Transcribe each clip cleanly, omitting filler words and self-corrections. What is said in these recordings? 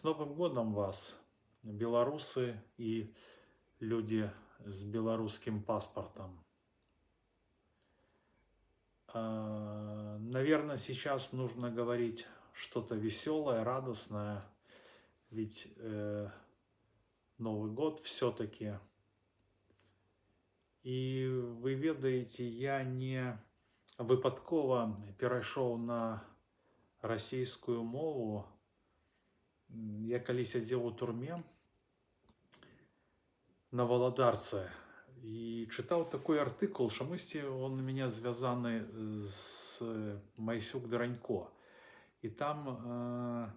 С Новым годом вас, белорусы и люди с белорусским паспортом. Наверное, сейчас нужно говорить что-то веселое, радостное, ведь Новый год все-таки. І ви ведаеце, я не випадкова перайшоў на расійскую мову. Я калі сядзеў у турме на Валадарцы и читал такой артыкул, чамусьці он у меня звязаны с Майсюк Дранько. И там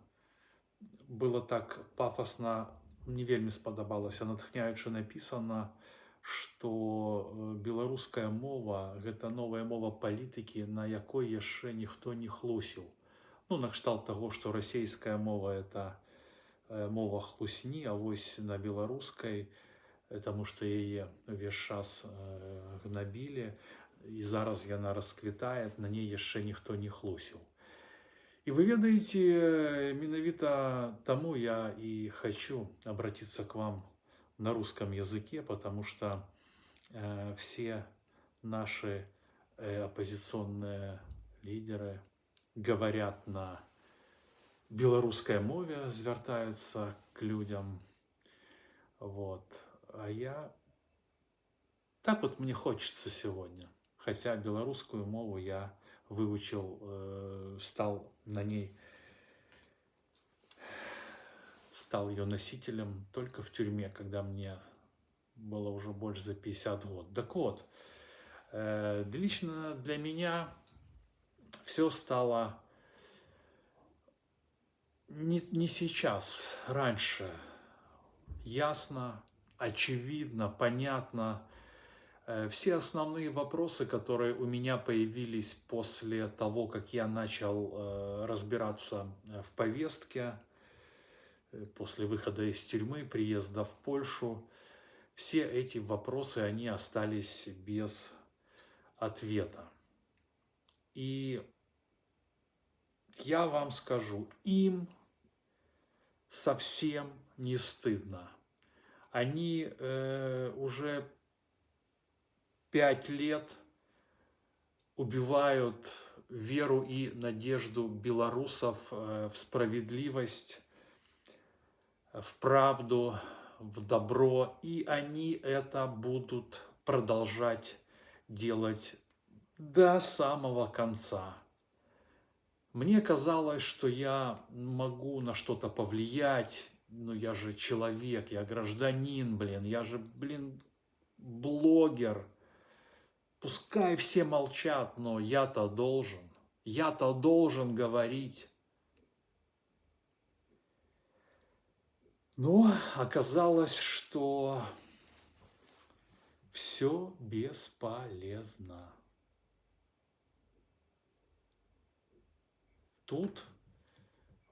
было так пафосна, мне вельмі спадабалася, натхняюча написано, что беларуская мова — гэта новая мова палітыкі, на якой яшчэ ніхто не хлусіў. Ну, накшталт таго, што расійская мова — это мова хлусні, а вось на беларускай, таму што яе ўвесь час гнабілі, і зараз яна расквітае, на ней яшчэ ніхто не хлусіў. И вы ведаете, менавіта таму я и хочу обратиться к вам на русском языке, потому что все наши оппозиционные лидеры говорят на белорусской мове, звертаются к людям. Вот. А я... Так вот мне хочется сегодня. Хотя белорусскую мову я выучил, стал ее носителем только в тюрьме, когда мне было уже больше за 50 год. Так вот, лично для меня все стало не сейчас, раньше. Ясно, очевидно, понятно. Все основные вопросы, которые у меня появились после того, как я начал разбираться в повестке, после выхода из тюрьмы, приезда в Польшу, все эти вопросы, они остались без ответа. И я вам скажу, им совсем не стыдно. Они уже 5 лет убивают веру и надежду белорусов в справедливость, в правду, в добро, и они это будут продолжать делать до самого конца. Мне казалось, что я могу на что-то повлиять, но я же человек, я гражданин, я же, блогер. Пускай все молчат, но я-то должен говорить. Но оказалось, что все бесполезно. Тут,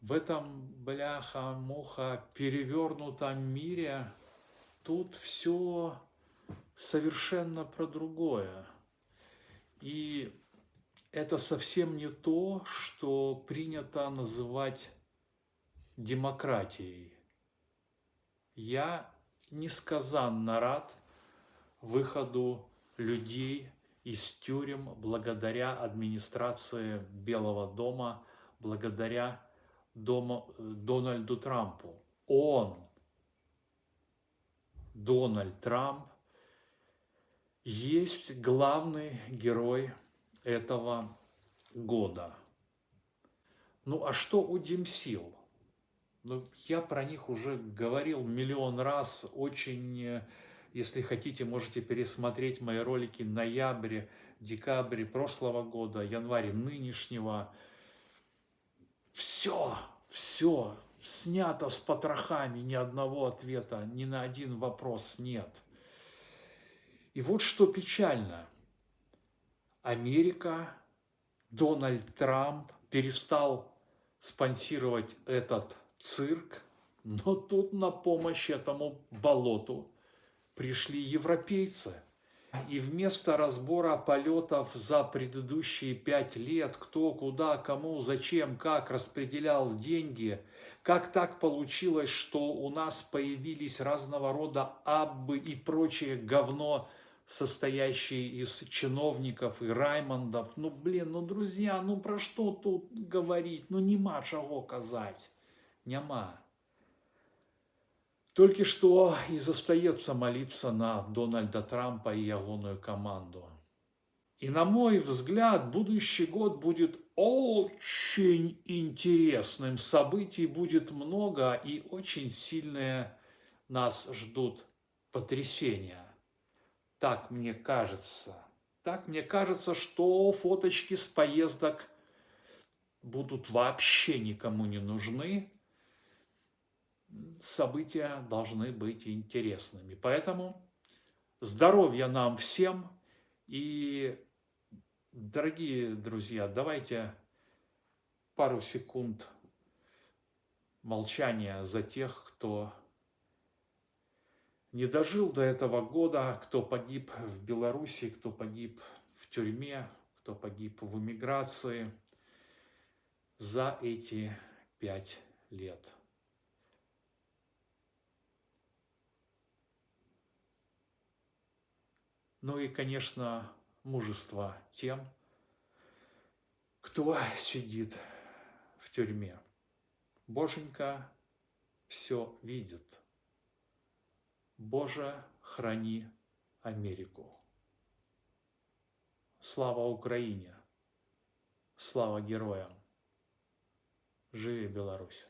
в этом бляха-муха перевернутом мире, тут все совершенно про другое. И это совсем не то, что принято называть демократией. Я несказанно рад выходу людей из тюрем благодаря администрации Белого дома, благодаря Дональду Трампу. Дональд Трамп, есть главный герой этого года. Ну а что у Демсил? Ну, я про них уже говорил миллион раз. Очень, если хотите, можете пересмотреть мои ролики ноябрь, декабрь прошлого года, январь нынешнего. Все снято с потрохами, ни одного ответа, ни на один вопрос нет. И вот что печально. Америка, Дональд Трамп перестал спонсировать этот цирк, но тут на помощь этому болоту пришли европейцы. И вместо разбора полетов за предыдущие 5 лет, кто, куда, кому, зачем, как распределял деньги, как так получилось, что у нас появились разного рода аббы и прочее говно, состоящие из чиновников и раймондов. Ну, блин, ну, друзья, ну, про что тут говорить? Ну, нема чего казать. Няма. Толькі што і застаецца молиться на Дональда Трампа и ягоную команду. И на мой взгляд, будущий год будет очень интересным. Событий будет много и очень сильные нас ждут потрясения. Так мне кажется. Так мне кажется, что фоточки с поездок будут вообще никому не нужны. События должны быть интересными. Поэтому здоровья нам всем. И, дорогие друзья, давайте пару секунд молчания за тех, кто не дожил до этого года, кто погиб в Беларуси, кто погиб в тюрьме, кто погиб в эмиграции за эти 5 лет. Ну и, конечно, мужество тем, кто сидит в тюрьме. Боженька все видит. Боже, храни Америку. Слава Украине! Слава героям! Живи Беларусь!